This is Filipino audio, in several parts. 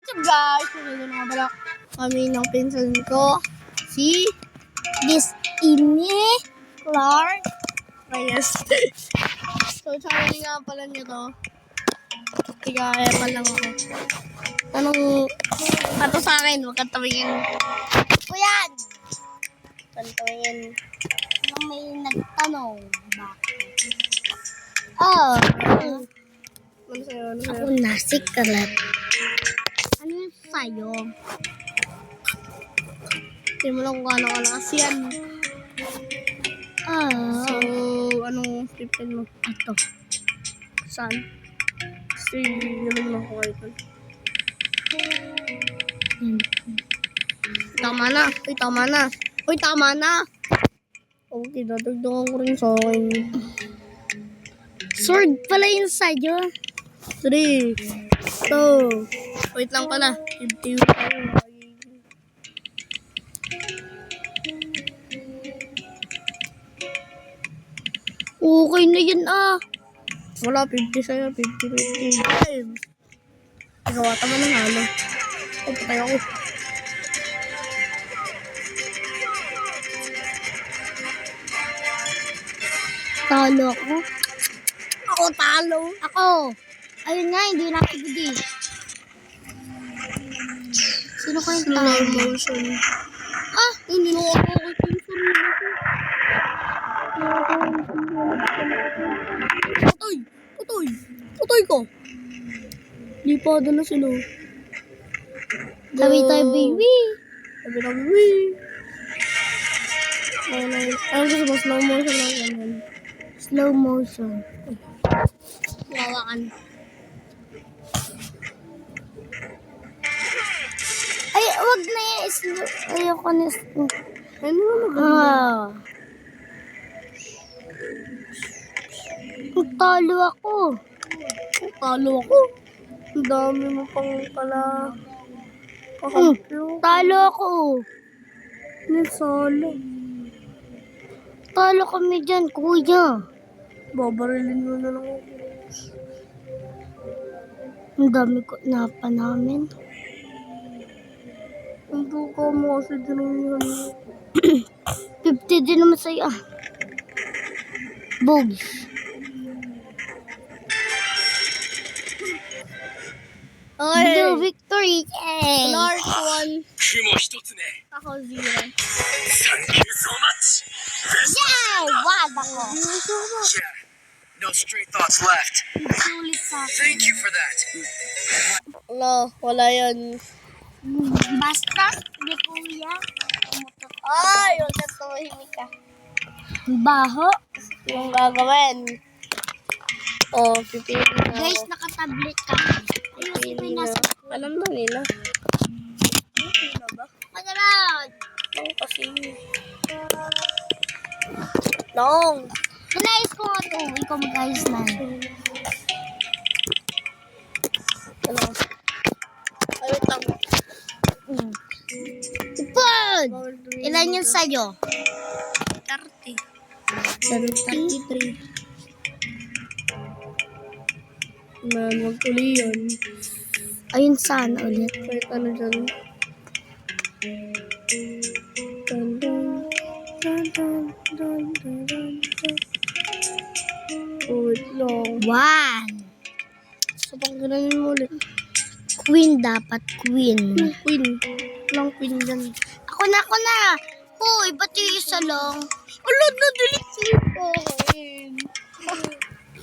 So guys, magiging nga pala kami ng pinsan ko, si Destiny Clark Reyes. So, channel nga pala niyo to. Kaya pa lang ako. Ato sa akin, huwag kang tawagin. O yan! Huwag kang tawagin. May nagtanong, bakit? Ano sa'yo? Ako na, secret. Ano yung sa'yo? Hindi mo lang kung ano kalakas yan. So, anong pipin mo? Ito. Saan? Kasi, yun lang ko ito. Tama na. Uy, tama na. Uy, tama na. Okay, dadagdagan ko rin sa akin. Sword pala yun sa'yo. 3, 2. Wait lang pala. 50 tayo. Okay na yun Wala, 50 sa'yo. 50. Gawa tama ng halo. Patay ako. Talo ako? Ako talo. Ako. Ayun nga, hindi na ako gudi. Sino ko yung talo? Slow motion. Hindi na ako. Putoy ko. Di pa doon na sila. Sabi tayo, baby. Ano gusto mo? Slow motion lang yan. Slow motion. Lawakan. Ay, wag na yan. Ayoko na. Ano maganda? Talo ako. Ang dami mo pang pala. Talo ako. Solo. Talo kami dyan, kuya. Babarilin mo na lang ako. Ang dami ko napa namin. Ang duka mo kasi dinungan mo. 50 din naman sa'yo. Bogs. Blue victory! Yay! Clark 1. Ako 0. Thank you so much. Yay! Wag ako. Yeah, no straight thoughts left. Sulit sa akin. Thank you for that. Wala yan. Basta, hindi kuya. Ay, huwag ka tumahimik ka. Baho. Yung gagawin. Pipili na. Guys, nakatablet ka. Alam na nila. Ano ba? Magalang! Kasi. Long! Inayos ko nga ito. Ikaw mag-ayos na. Ayot lang. Ipon! Ilan yun sa'yo? 30. 33. Wag uli yun. Ayun sana ulit. Kahit ano dyan. Wait lang. 1. So, pang gananin mo ulit. Queen dapat. Queen. Queen. Lang queen dyan. Ako na. Uy, ba't yung isa lang? Ulo, na-delete din sa akin.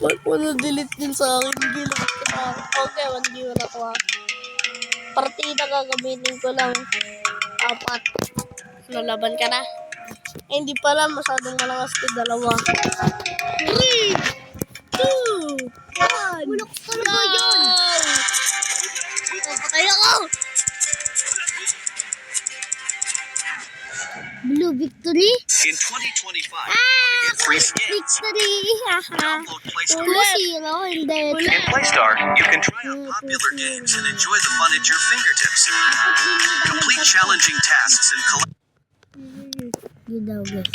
Ba't mo na-delete din sa akin? Gilap ko na. Okay, 1D na to Partida gagamitin ko lang 4. Nalaban ka na? Hindi pala, masyadong malakas ko 2. 3, 2, 1. Bulok talaga yun. Patay ako. Blue victory? In 2025, get free skins. Victory! Download Play Store. 2-0, hindi. In Play Store, you can try out popular games and enjoy the fun at your fingertips. Complete challenging tasks and collect. Di daw, guys.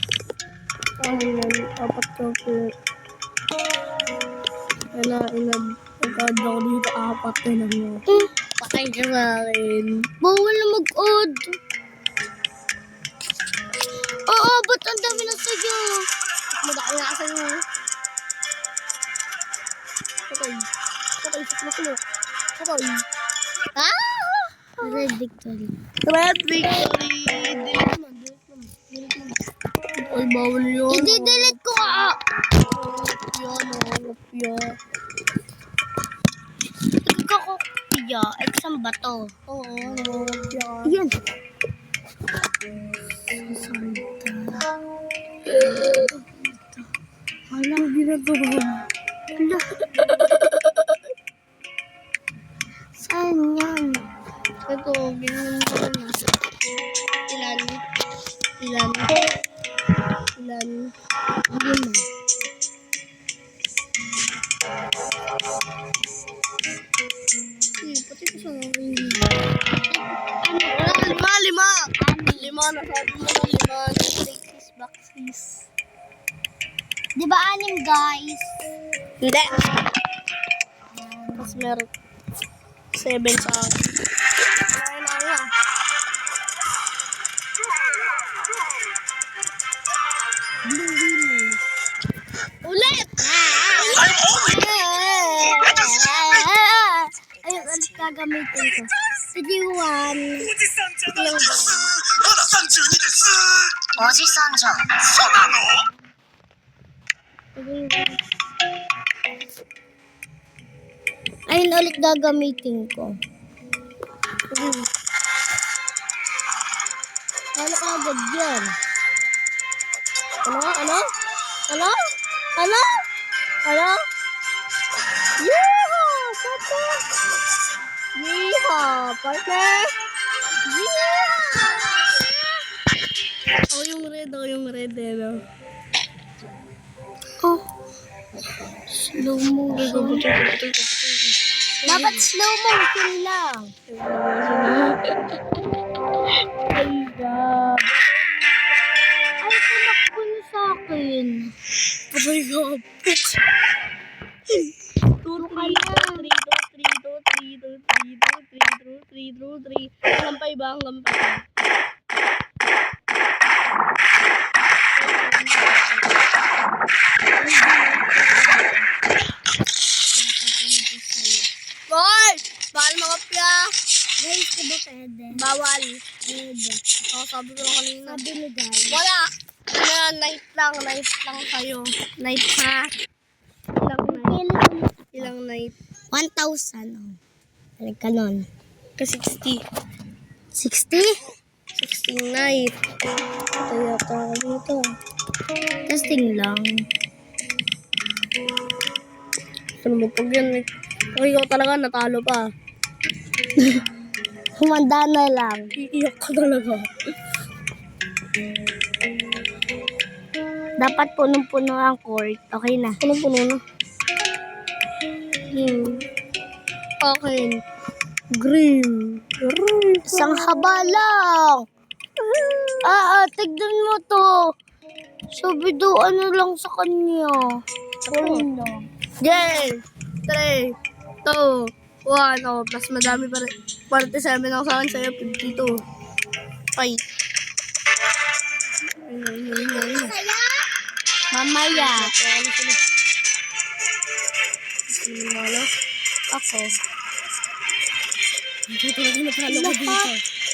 Apat ka po. Inad ako dito, 4 na lang. Patay ka sa akin. Bawal na mag-odd. Oo, ba't ang dami na sa'yo? Madaki na ka sa'yo. Patay. Patay sa kulo. Patay. Red victory. Red victory. Delete naman. Ay, bawal yun. I-delete ko ka. Kopya. Ikakopya. Exam ba to? Oo, kopya. Yan. Walang ginagawa. Hala. Saan yan? Ito, ginawa ko na. Ilan? 5. Pati ko sa akin. Lima. Nasabi mo na 5. Take this back, please. Di ba 6, guys? Hindi. Mas meron 7 sa akin. Kaya. Ulit! Ayun, ulit gagamitin ko. 31. まだ32です。おじさんじゃん。そうなの？ Ayun, ulit gagamitin ko. Ano agad yan? Ano? Yeehaw! Partner! Yeehaw! yung red, no? Oh. Slow motion. Dapat slow motion lang. Ay, God. Ay, tumakbo niyo sa akin. Abay, God. 3. Hanggang 5. Hoy! Bawal mga pya. Guys, diba pwede? Bawal. Pwede. Oo, sabi ko lang kanina. Sabi ni guys. Wala. Night lang kayo. Night ha? Ilang night? 1,000. Balik ka nun. Ka 60. 60? 16 night. Kaya ka dito. Testing lang. Ano mo pag yan? Ikaw talaga natalo pa. Humanda na lang. Iiyak ka talaga. Dapat punong-puno ang court. Okay na. Punong-puno na. Okay. Green. Isang haba lang. Tignan mo to. Sabi daw ano lang sa kanya. Ano lang. Game. 3, 2, 1. Oh, plus madami pa rin. 47 ako sa akin sa'yo. 52. Fight. Mamaya. Ako. Hindi talaga natalo ko dito.